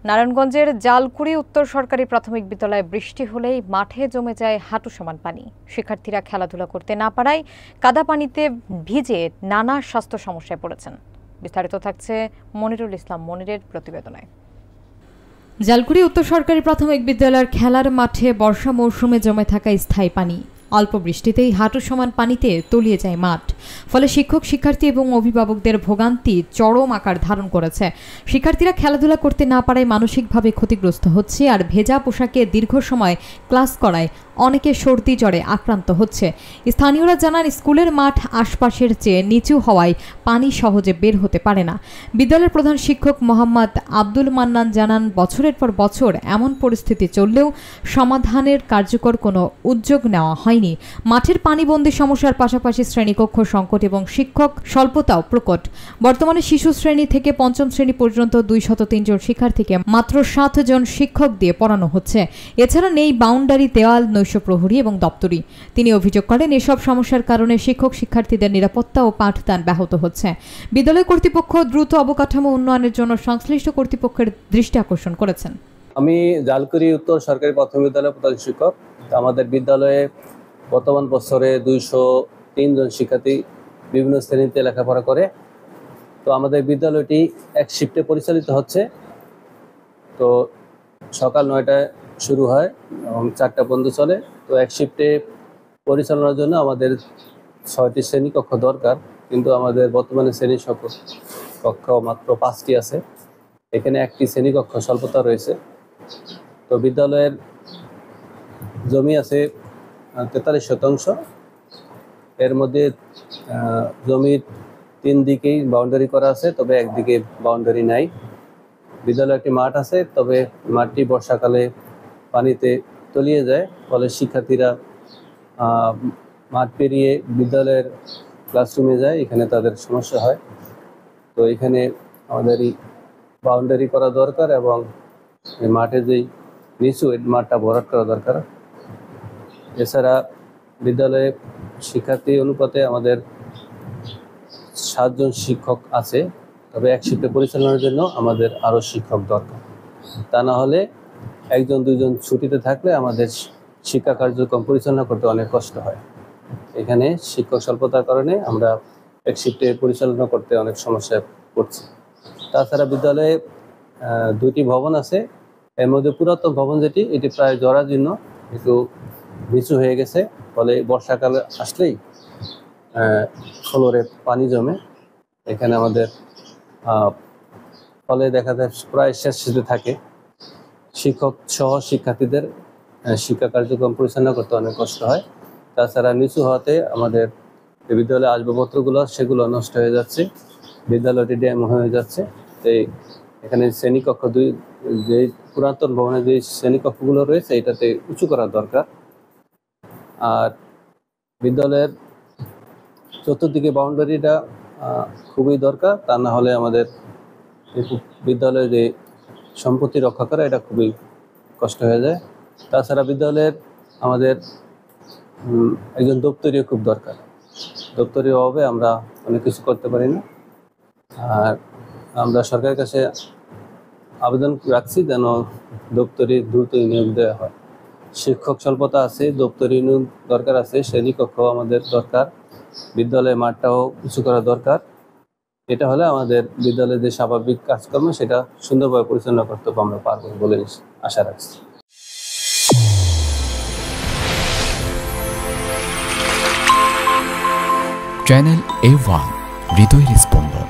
নারায়ণগঞ্জের জালকুড়ি উত্তর সরকারি প্রাথমিক বিদ্যালয়ে বৃষ্টি হলেই মাঠে জমে যায় হাঁটু সমান পানি। শিক্ষার্থীরা খেলাধুলা করতে না পারায় কাদা পানিতে ভিজে নানা স্বাস্থ্য সমস্যায় পড়েছেন। বিস্তারিত থাকছে মনিরুল ইসলাম মনিরের প্রতিবেদনে। জালকুড়ি উত্তর সরকারি প্রাথমিক বিদ্যালয়ের খেলার মাঠে বর্ষা মৌসুমে জমে থাকা স্থায়ী পানি। অল্প বৃষ্টিতেই হাঁটু সমান পানিতে তলিয়ে যায় মাঠ। ফলে শিক্ষক, শিক্ষার্থী এবং অভিভাবকদের ভোগান্তি চরম আকার ধারণ করেছে। শিক্ষার্থীরা খেলাধুলা করতে না পারায় মানসিকভাবে ক্ষতিগ্রস্ত হচ্ছে, আর ভেজা পোশাকে দীর্ঘ সময় ক্লাস করায় অনেকে সর্দি জ্বরে আক্রান্ত হচ্ছে। স্থানীয়রা জানান, স্কুলের মাঠ আশপাশের চেয়ে নিচু হওয়ায় পানি সহজে বের হতে পারে না। বিদ্যালয়ের প্রধান শিক্ষক মোহাম্মদ আব্দুল মান্নান জানান, বছরের পর বছর এমন পরিস্থিতি চললেও সমাধানের কার্যকর কোনো উদ্যোগ নেওয়া হয়নি। মাঠের পানিবন্দী সমস্যার পাশাপাশি শ্রেণীকক্ষ সংকট এবং শিক্ষক স্বল্পতাও প্রকট। বর্তমানে শিশু শ্রেণী থেকে পঞ্চম শ্রেণী পর্যন্ত 203 জন শিক্ষার্থীকে মাত্র 7 জন শিক্ষক দিয়ে পড়ানো হচ্ছে। এছাড়া নেই বাউন্ডারি দেওয়াল, প্রহরী এবং দপ্তরি। তিনি অভিযোগ করেন, এসব সমস্যার কারণে শিক্ষক শিক্ষার্থীদের নিরাপত্তা ও পাঠদান ব্যাহত হচ্ছে। বিদ্যালয় কর্তৃপক্ষ দ্রুত অবকাঠামো উন্নয়নের জন্য সংশ্লিষ্ট কর্তৃপক্ষের দৃষ্টি আকর্ষণ করেছেন। আমি জালকুড়ি উত্তর সরকারি প্রাথমিক বিদ্যালয়ের প্রধান শিক্ষক। আমাদের বিদ্যালয়ে বর্তমান বছরে 203 জন শিক্ষার্থী বিভিন্ন শ্রেণীতে লেখাপড়া করে। তো আমাদের বিদ্যালয়টি এক শিফটে পরিচালিত হচ্ছে। তো সকাল 9টায় শুরু হয় এবং 4টা পর্যন্ত চলে। তো এক শিফটে পরিচালনার জন্য আমাদের 6টি শ্রেণীকক্ষ দরকার, কিন্তু আমাদের বর্তমানে শ্রেণী কক্ষ মাত্র 5টি আছে। এখানে একটি শ্রেণীকক্ষ স্বল্পতা রয়েছে। তো বিদ্যালয়ের জমি আছে 43 শতাংশ। এর মধ্যে জমির 3 দিকেই বাউন্ডারি করা আছে, তবে একদিকে বাউন্ডারি নাই। বিদ্যালয়ে একটি মাঠ আছে, তবে মাঠটি বর্ষাকালে পানিতে তলিয়ে যায়। ফলে শিক্ষার্থীরা মাঠ পেরিয়ে বিদ্যালয়ের ক্লাসরুমে যায়, এখানে তাদের সমস্যা হয়। তো এখানে আমাদের এই বাউন্ডারি করা দরকার এবং মাঠে যেই নিচু মাঠটা ভরাট করা দরকার। এছাড়া বিদ্যালয়ে শিক্ষার্থী অনুপাতে আমাদের 7 জন শিক্ষক আছে, তবে এক শিফটে পরিচালনার জন্য আমাদের আরও শিক্ষক দরকার। তা না হলে 1-2 জন ছুটিতে থাকলে আমাদের শিক্ষা কার্যক্রম পরিচালনা করতে অনেক কষ্ট হয়। এখানে শিক্ষক স্বল্পতার কারণে আমরা এক শিফটে পরিচালনা করতে অনেক সমস্যায় পড়ছি। তাছাড়া বিদ্যালয়ে 2টি ভবন আছে। এর মধ্যে পুরাতন ভবন যেটি, এটি প্রায় জরাজীর্ণ, একটু নিচু হয়ে গেছে। ফলে বর্ষাকালে আসলেই ফ্লোরে পানি জমে। এখানে আমাদের ফলে দেখা যায় প্রায় শেষে থাকে। শিক্ষক সহ শিক্ষার্থীদের শিক্ষা কার্যক্রম পরিচালনা করতে অনেক কষ্ট হয়। তাছাড়া নিচু হওয়াতে আমাদের বিদ্যালয়ে আসবাবপত্রগুলো সেগুলো নষ্ট হয়ে যাচ্ছে, বিদ্যালয়টি ড্যাম হয়ে যাচ্ছে। এই এখানে শ্রেণীকক্ষ যে পুরাতন ভবনের যে শ্রেণীকক্ষগুলো রয়েছে, এটাতে উঁচু করা দরকার। আর বিদ্যালয়ের চতুর্দিকে বাউন্ডারিটা খুবই দরকার, তা না হলে আমাদের বিদ্যালয়ে যে সম্পত্তি রক্ষা করা এটা খুবই কষ্ট হয়ে যায়। তাছাড়া বিদ্যালয়ের আমাদের একজন দপ্তরিও খুব দরকার। দপ্তরির অভাবে আমরা অনেক কিছু করতে পারি না। আর আমরা সরকারের কাছে আবেদন রাখছি যেন দপ্তরি দ্রুত নিয়োগ দেওয়া হয়। শিক্ষক স্বল্পতা আছে, দপ্তরি নিয়োগ দরকার আছে, শ্রেণীকক্ষ আমাদের দরকার, বিদ্যালয়ের মাঠটাও উঁচু করা দরকার। এটা হলে আমাদের বিদ্যালয়ের যে স্বাভাবিক কাজকর্ম সেটা সুন্দরভাবে পরিচালনা করতে আমরা পারবো বলে আশা রাখছি। চ্যানেল A1 হৃদয়ের স্পন্দন।